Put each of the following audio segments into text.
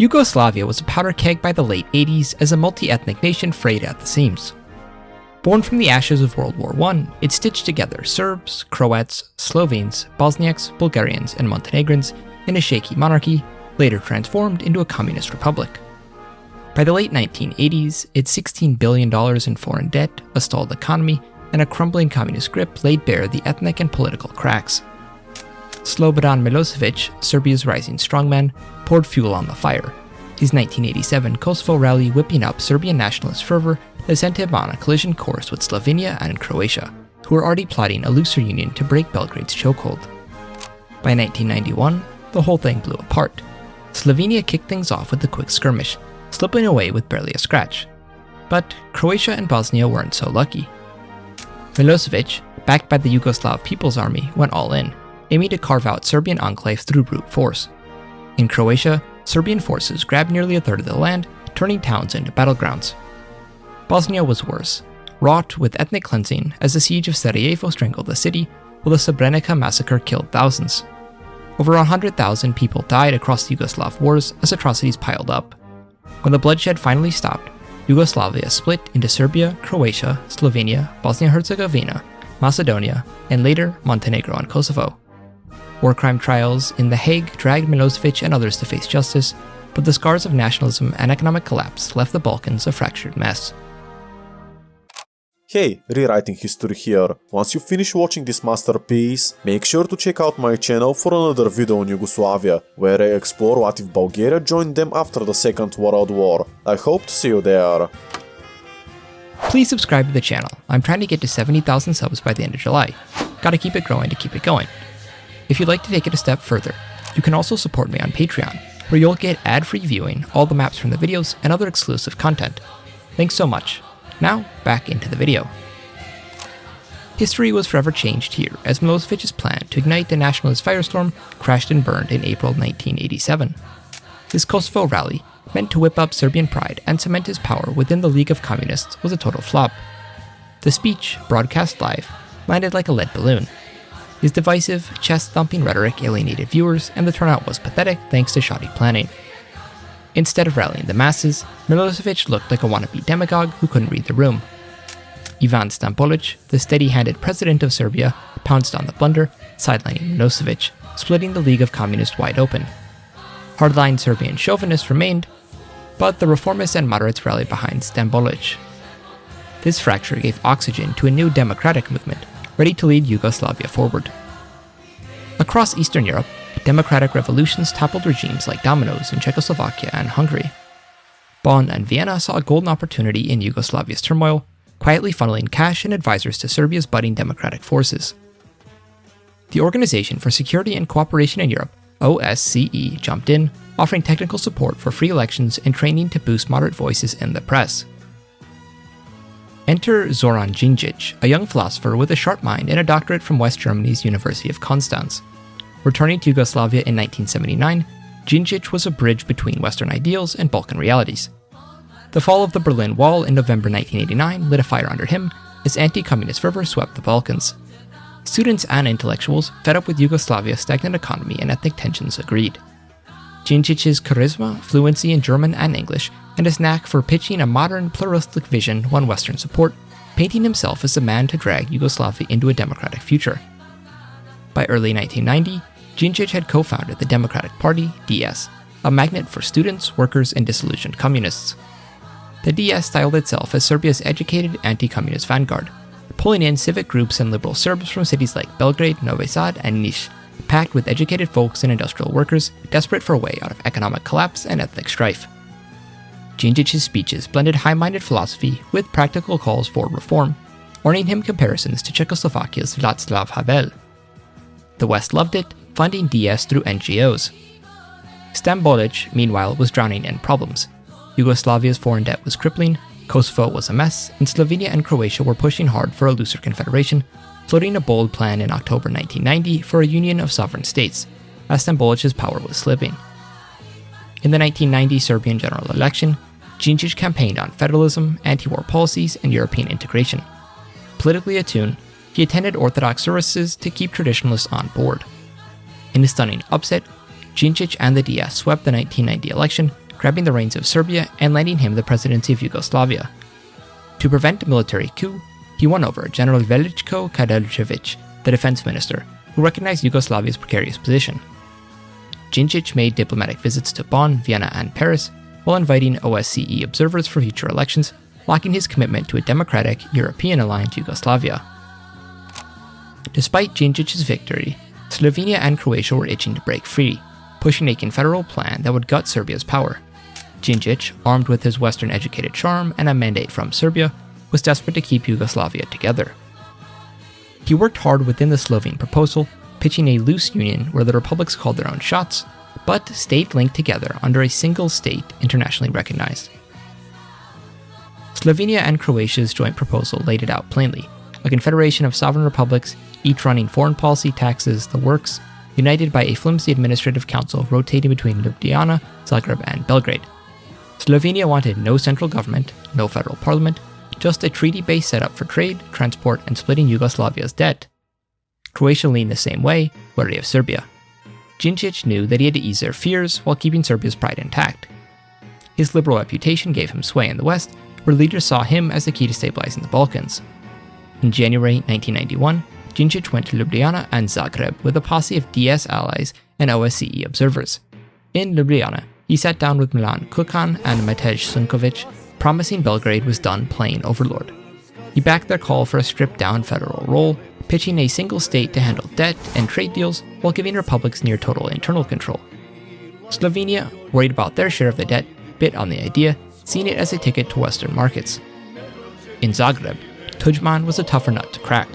Yugoslavia was a powder keg by the late 80s as a multi-ethnic nation frayed at the seams. Born from the ashes of World War I, it stitched together Serbs, Croats, Slovenes, Bosniaks, Bulgarians, and Montenegrins in a shaky monarchy, later transformed into a communist republic. By the late 1980s, its $16 billion in foreign debt, a stalled economy, and a crumbling communist grip laid bare the ethnic and political cracks. Slobodan Milošević, Serbia's rising strongman, poured fuel on the fire, his 1987 Kosovo rally whipping up Serbian nationalist fervor that sent him on a collision course with Slovenia and Croatia, who were already plotting a looser union to break Belgrade's chokehold. By 1991, the whole thing blew apart. Slovenia kicked things off with a quick skirmish, slipping away with barely a scratch. But Croatia and Bosnia weren't so lucky. Milosevic, backed by the Yugoslav People's Army, went all in, aiming to carve out Serbian enclaves through brute force. In Croatia, Serbian forces grabbed nearly a third of the land, turning towns into battlegrounds. Bosnia was worse, wrought with ethnic cleansing as the siege of Sarajevo strangled the city, while the Srebrenica massacre killed thousands. Over 100,000 people died across the Yugoslav Wars as atrocities piled up. When the bloodshed finally stopped, Yugoslavia split into Serbia, Croatia, Slovenia, Bosnia-Herzegovina, Macedonia, and later Montenegro and Kosovo. War crime trials in The Hague dragged Milosevic and others to face justice, but the scars of nationalism and economic collapse left the Balkans a fractured mess. Hey, rewriting history here. Once you finish watching this masterpiece, make sure to check out my channel for another video on Yugoslavia, where I explore what if Bulgaria joined them after the Second World War. I hope to see you there. Please subscribe to the channel. I'm trying to get to 70,000 subs by the end of July. Gotta keep it growing to keep it going. If you'd like to take it a step further, you can also support me on Patreon, where you'll get ad-free viewing, all the maps from the videos, and other exclusive content. Thanks so much. Now, back into the video. History was forever changed here, as Milosevic's plan to ignite the nationalist firestorm crashed and burned in April 1987. His Kosovo rally, meant to whip up Serbian pride and cement his power within the League of Communists, was a total flop. The speech, broadcast live, landed like a lead balloon. His divisive, chest-thumping rhetoric alienated viewers, and the turnout was pathetic thanks to shoddy planning. Instead of rallying the masses, Milosevic looked like a wannabe demagogue who couldn't read the room. Ivan Stambolic, the steady-handed president of Serbia, pounced on the blunder, sidelining Milosevic, splitting the League of Communists wide open. Hardline Serbian chauvinists remained, but the reformists and moderates rallied behind Stambolic. This fracture gave oxygen to a new democratic movement, ready to lead Yugoslavia forward. Across Eastern Europe, democratic revolutions toppled regimes like dominoes in Czechoslovakia and Hungary. Bonn and Vienna saw a golden opportunity in Yugoslavia's turmoil, quietly funneling cash and advisors to Serbia's budding democratic forces. The Organization for Security and Cooperation in Europe, OSCE, jumped in, offering technical support for free elections and training to boost moderate voices in the press. Enter Zoran Đinđić, a young philosopher with a sharp mind and a doctorate from West Germany's University of Konstanz. Returning to Yugoslavia in 1979, Gingich was a bridge between Western ideals and Balkan realities. The fall of the Berlin Wall in November 1989 lit a fire under him as anti-communist fervor swept the Balkans. Students and intellectuals, fed up with Yugoslavia's stagnant economy and ethnic tensions, agreed. Gingich's charisma, fluency in German and English, and his knack for pitching a modern, pluralistic vision won Western support, painting himself as the man to drag Yugoslavia into a democratic future. By early 1990, Gingich had co-founded the Democratic Party, DS, a magnet for students, workers, and disillusioned communists. The DS styled itself as Serbia's educated anti-communist vanguard, pulling in civic groups and liberal Serbs from cities like Belgrade, Novi Sad, and Niš, packed with educated folks and industrial workers desperate for a way out of economic collapse and ethnic strife. Gingich's speeches blended high-minded philosophy with practical calls for reform, earning him comparisons to Czechoslovakia's Václav Havel. The West loved it, funding DS through NGOs. Stambolic, meanwhile, was drowning in problems. Yugoslavia's foreign debt was crippling, Kosovo was a mess, and Slovenia and Croatia were pushing hard for a looser confederation, floating a bold plan in October 1990 for a union of sovereign states, as Stambolic's power was slipping. In the 1990 Serbian general election, Gingich campaigned on federalism, anti-war policies, and European integration. Politically attuned, he attended Orthodox services to keep traditionalists on board. In a stunning upset, Gingich and the DS swept the 1990 election, grabbing the reins of Serbia and landing him the presidency of Yugoslavia. To prevent a military coup, he won over General Veljko Karađorđević, the defense minister, who recognized Yugoslavia's precarious position. Gingich made diplomatic visits to Bonn, Vienna, and Paris, while inviting OSCE observers for future elections, locking his commitment to a democratic, European-aligned Yugoslavia. Despite Gingich's victory, Slovenia and Croatia were itching to break free, pushing a confederal plan that would gut Serbia's power. Gingich, armed with his Western-educated charm and a mandate from Serbia, was desperate to keep Yugoslavia together. He worked hard within the Slovene proposal, pitching a loose union where the republics called their own shots, but stayed linked together under a single state internationally recognized. Slovenia and Croatia's joint proposal laid it out plainly, a confederation of sovereign republics, each running foreign policy, taxes, the works, united by a flimsy administrative council rotating between Ljubljana, Zagreb, and Belgrade. Slovenia wanted no central government, no federal parliament, just a treaty-based setup for trade, transport, and splitting Yugoslavia's debt. Croatia leaned the same way, wary of Serbia. Gingich knew that he had to ease their fears while keeping Serbia's pride intact. His liberal reputation gave him sway in the West, where leaders saw him as the key to stabilizing the Balkans. In January 1991, Gingich went to Ljubljana and Zagreb with a posse of DS allies and OSCE observers. In Ljubljana, he sat down with Milan Kukan and Matej Sunkovic, promising Belgrade was done playing overlord. He backed their call for a stripped-down federal role, pitching a single state to handle debt and trade deals while giving republics near total internal control. Slovenia, worried about their share of the debt, bit on the idea, seeing it as a ticket to Western markets. In Zagreb, Tudjman was a tougher nut to crack,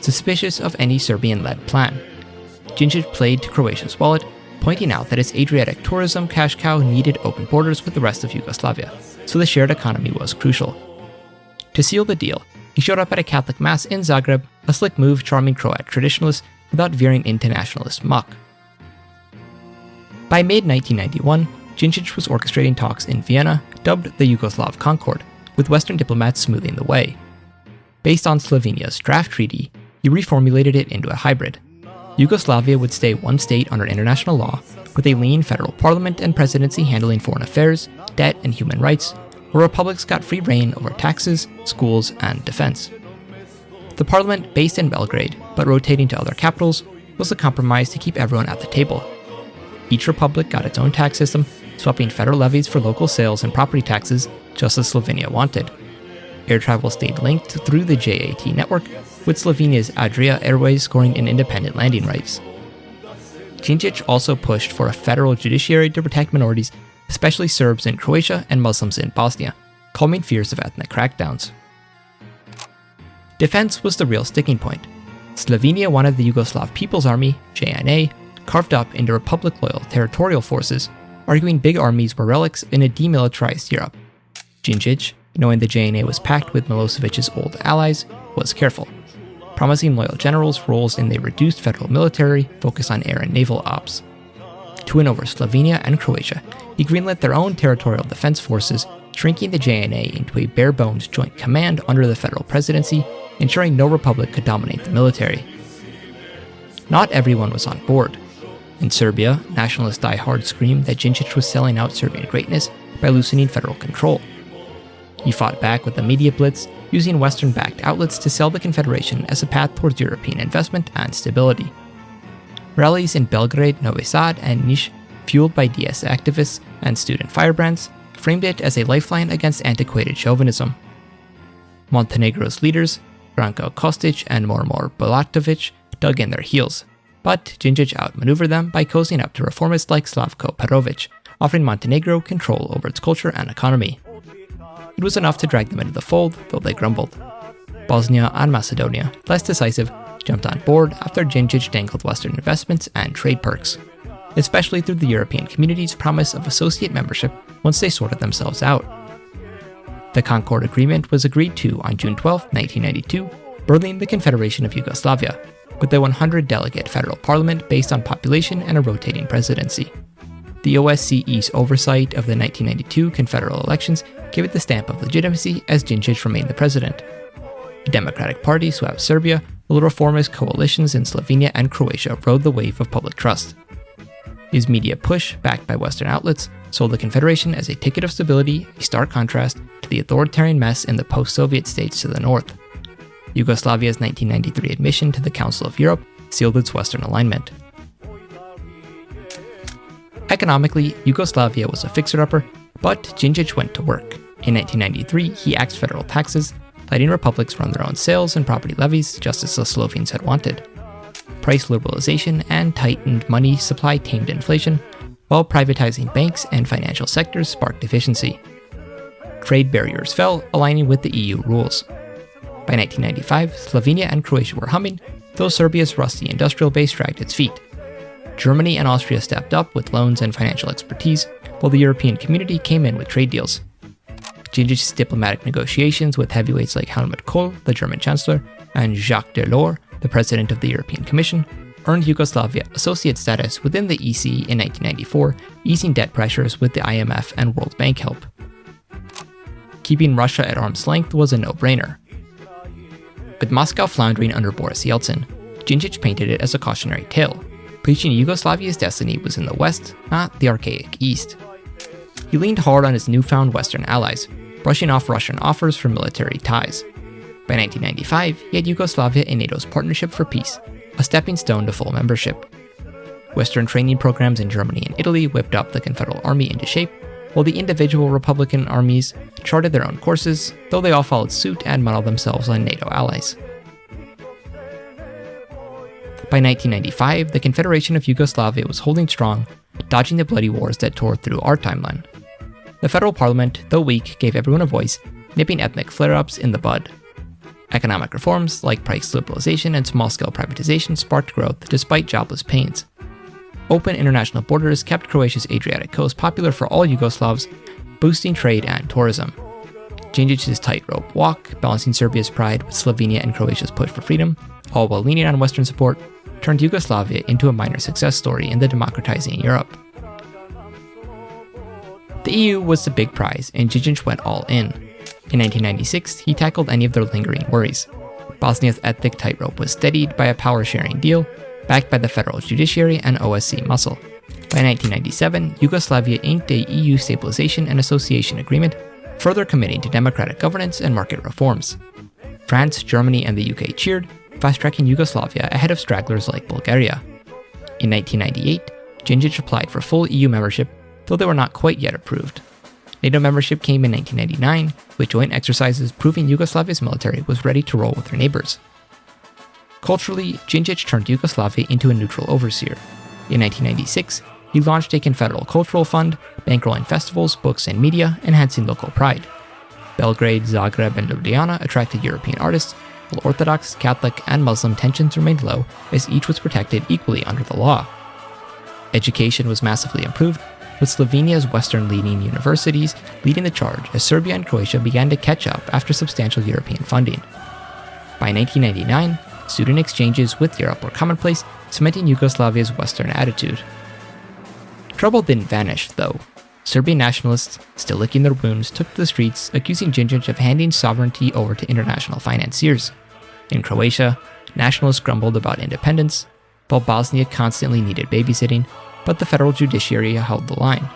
suspicious of any Serbian-led plan. Gingich played to Croatia's wallet, pointing out that its Adriatic tourism cash cow needed open borders with the rest of Yugoslavia, so the shared economy was crucial. To seal the deal, he showed up at a Catholic Mass in Zagreb, a slick move charming Croat traditionalists without veering into nationalist muck. By mid-1991, Gingich was orchestrating talks in Vienna, dubbed the Yugoslav Concord, with Western diplomats smoothing the way. Based on Slovenia's draft treaty, he reformulated it into a hybrid. Yugoslavia would stay one state under international law, with a lean federal parliament and presidency handling foreign affairs, debt, and human rights, where republics got free reign over taxes, schools, and defense. The parliament, based in Belgrade, but rotating to other capitals, was a compromise to keep everyone at the table. Each republic got its own tax system, swapping federal levies for local sales and property taxes, just as Slovenia wanted. Air travel stayed linked through the JAT network, with Slovenia's Adria Airways scoring an independent landing rights. Gingich also pushed for a federal judiciary to protect minorities, especially Serbs in Croatia and Muslims in Bosnia, calming fears of ethnic crackdowns. Defense was the real sticking point. Slovenia wanted the Yugoslav People's Army, JNA, carved up into republic-loyal territorial forces, arguing big armies were relics in a demilitarized Europe. Gingich, knowing the JNA was packed with Milosevic's old allies, was careful, promising loyal generals roles in the reduced federal military focused on air and naval ops. To win over Slovenia and Croatia, he greenlit their own territorial defense forces, shrinking the JNA into a bare-bones joint command under the federal presidency, ensuring no republic could dominate the military. Not everyone was on board. In Serbia, nationalist diehards screamed that Gingich was selling out Serbian greatness by loosening federal control. He fought back with a media blitz, using Western-backed outlets to sell the Confederation as a path towards European investment and stability. Rallies in Belgrade, Novi Sad, and Niš, fueled by DS activists and student firebrands, framed it as a lifeline against antiquated chauvinism. Montenegro's leaders, Branko Kostic and Mormor Bulatovic, dug in their heels, but Gingich outmaneuvered them by cozying up to reformists like Slavko Perovic, offering Montenegro control over its culture and economy. It was enough to drag them into the fold, though they grumbled. Bosnia and Macedonia, less decisive, jumped on board after Gingich dangled Western investments and trade perks, especially through the European community's promise of associate membership once they sorted themselves out. The Concord Agreement was agreed to on June 12, 1992, birthing the Confederation of Yugoslavia, with a 100-delegate federal parliament based on population and a rotating presidency. The OSCE's oversight of the 1992 confederal elections gave it the stamp of legitimacy as Gingich remained the president. The Democratic Party swept Serbia, while reformist coalitions in Slovenia and Croatia rode the wave of public trust. His media push, backed by Western outlets, sold the Confederation as a ticket of stability, a stark contrast to the authoritarian mess in the post-Soviet states to the north. Yugoslavia's 1993 admission to the Council of Europe sealed its Western alignment. Economically, Yugoslavia was a fixer-upper, but Gingich went to work. In 1993, he axed federal taxes, letting republics run their own sales and property levies, just as the Slovenes had wanted. Price liberalization and tightened money supply tamed inflation, while privatizing banks and financial sectors sparked efficiency. Trade barriers fell, aligning with the EU rules. By 1995, Slovenia and Croatia were humming, though Serbia's rusty industrial base dragged its feet. Germany and Austria stepped up with loans and financial expertise, while the European community came in with trade deals. Gingich's diplomatic negotiations with heavyweights like Helmut Kohl, the German Chancellor, and Jacques Delors, the President of the European Commission, earned Yugoslavia associate status within the EC in 1994, easing debt pressures with the IMF and World Bank help. Keeping Russia at arm's length was a no-brainer. With Moscow floundering under Boris Yeltsin, Gingich painted it as a cautionary tale, preaching Yugoslavia's destiny was in the West, not the archaic East. He leaned hard on his newfound Western allies, brushing off Russian offers for military ties. By 1995, he had Yugoslavia in NATO's Partnership for Peace, a stepping stone to full membership. Western training programs in Germany and Italy whipped up the Confederate Army into shape, while the individual Republican armies charted their own courses, though they all followed suit and modeled themselves on NATO allies. By 1995, the Confederation of Yugoslavia was holding strong, dodging the bloody wars that tore through our timeline. The federal parliament, though weak, gave everyone a voice, nipping ethnic flare-ups in the bud. Economic reforms, like price liberalization and small-scale privatization, sparked growth despite jobless pains. Open international borders kept Croatia's Adriatic coast popular for all Yugoslavs, boosting trade and tourism. Gingich's tightrope walk, balancing Serbia's pride with Slovenia and Croatia's push for freedom, all while leaning on Western support, turned Yugoslavia into a minor success story in the democratizing Europe. The EU was the big prize, and Gingich went all in. In 1996, he tackled any of their lingering worries. Bosnia's ethnic tightrope was steadied by a power-sharing deal, backed by the federal judiciary and OSCE muscle. By 1997, Yugoslavia inked a EU Stabilization and Association Agreement, further committing to democratic governance and market reforms. France, Germany, and the UK cheered, fast-tracking Yugoslavia ahead of stragglers like Bulgaria. In 1998, Gingich applied for full EU membership, though they were not quite yet approved. NATO membership came in 1999, with joint exercises proving Yugoslavia's military was ready to roll with their neighbors. Culturally, Gingich turned Yugoslavia into a neutral overseer. In 1996, he launched a confederal cultural fund, bankrolling festivals, books, and media, enhancing local pride. Belgrade, Zagreb, and Ljubljana attracted European artists, while Orthodox, Catholic, and Muslim tensions remained low as each was protected equally under the law. Education was massively improved, with Slovenia's Western leading universities leading the charge as Serbia and Croatia began to catch up after substantial European funding. By 1999, student exchanges with Europe were commonplace, cementing Yugoslavia's Western attitude. Trouble didn't vanish, though. Serbian nationalists, still licking their wounds, took to the streets, accusing Gingich of handing sovereignty over to international financiers. In Croatia, nationalists grumbled about independence, while Bosnia constantly needed babysitting, but the federal judiciary held the line.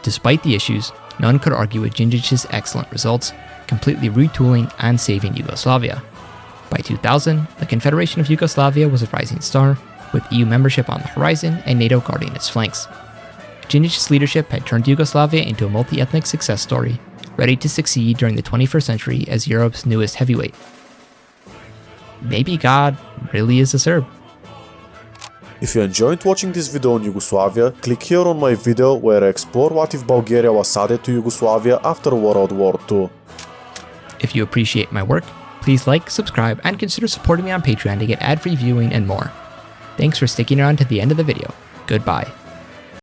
Despite the issues, none could argue with Gingich's excellent results, completely retooling and saving Yugoslavia. By 2000, the Confederation of Yugoslavia was a rising star, with EU membership on the horizon and NATO guarding its flanks. Gingich's leadership had turned Yugoslavia into a multi-ethnic success story, ready to succeed during the 21st century as Europe's newest heavyweight. Maybe God really is a Serb. If you enjoyed watching this video on Yugoslavia, click here on my video where I explore what if Bulgaria was added to Yugoslavia after World War II. If you appreciate my work, please like, subscribe, and consider supporting me on Patreon to get ad-free viewing and more. Thanks for sticking around to the end of the video. Goodbye.